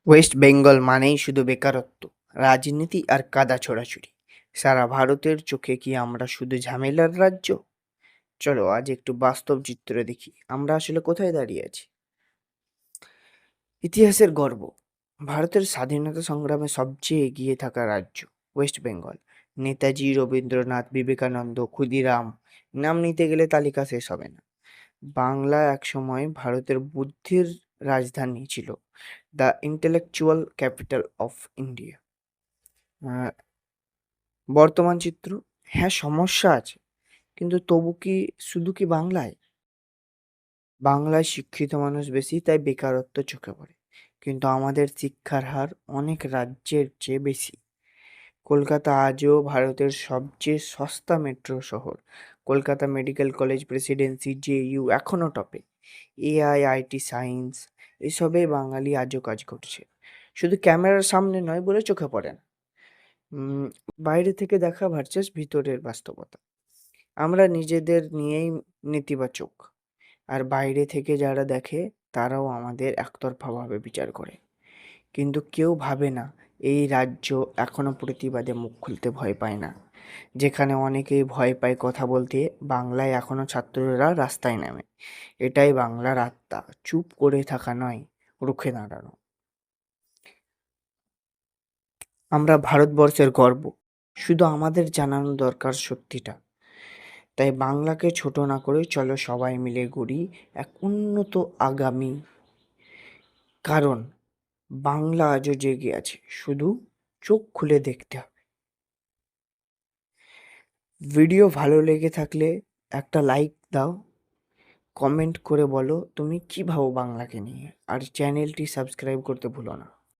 West Bengal মানেই শুধু বেকারত্ব, রাজনীতি আর কাদা ছোড়াছুড়ি। সারা ভারতের চোখে কি আমরা শুধু ঝামেলার রাজ্য? চলো আজ একটু বাস্তব চিত্র দেখি আমরা আসলে কোথায় দাঁড়িয়ে আছি। ইতিহাসের গর্ব, ভারতের স্বাধীনতা সংগ্রামে সবচেয়ে এগিয়ে থাকা রাজ্য ওয়েস্ট বেঙ্গল। নেতাজি, রবীন্দ্রনাথ, বিবেকানন্দ, ক্ষুদিরাম, নাম নিতে গেলে তালিকা শেষ হবে না। বাংলা একসময় ভারতের বুদ্ধির রাজধানী ছিল, the intellectual capital of India. বর্তমান চিত্র, হ্যাঁ সমস্যা আছে, কিন্তু তবু কি শুধু কি বাংলায়? বাংলায় শিক্ষিত মানুষ বেশি, তাই বেকারত্ব চোখে পড়ে, কিন্তু আমাদের শিক্ষার হার অনেক রাজ্যের চেয়ে বেশি। কলকাতা আজও ভারতের সবচেয়ে সস্তা মেট্রো শহর। Kolkata medical college, Presidency, JU এখনও টপে। এআই, আইটি, সায়েন্স এসবে বাঙালি আজও কাজ করছে, শুধু ক্যামেরার সামনে নয় বলে চোখে পড়ে না। উম, বাইরে থেকে দেখা ভার্সেস ভিতরের বাস্তবতা। আমরা নিজেদের নিয়েই নেতিবাচক, আর বাইরে থেকে যারা দেখে তারাও আমাদের একতরফাভাবে বিচার করে। কিন্তু কেউ ভাবে না এই রাজ্য এখনো প্রতিবাদে মুখ খুলতে ভয় পায় না। যেখানে অনেকেই ভয় পায় কথা বলতে, বাংলায় এখনো ছাত্ররা রাস্তায় নামে। এটাই বাংলার আত্মা, চুপ করে থাকা নয়, রুখে দাঁড়ানো। আমরা ভারতবর্ষের গর্ব, শুধু আমাদের জানানো দরকার সত্যিটা। তাই বাংলাকে ছোট না করে চলো সবাই মিলে গড়ি এক উন্নত আগামী। কারণ বাংলা আজও জেগে আছে, শুধু চোখ খুলে দেখতে হবে। ভিডিও ভালো লেগে থাকলে একটা লাইক দাও, কমেন্ট করে বলো তুমি কি ভাবো বাংলাকে নিয়ে, আর চ্যানেলটি সাবস্ক্রাইব করতে ভুলো না।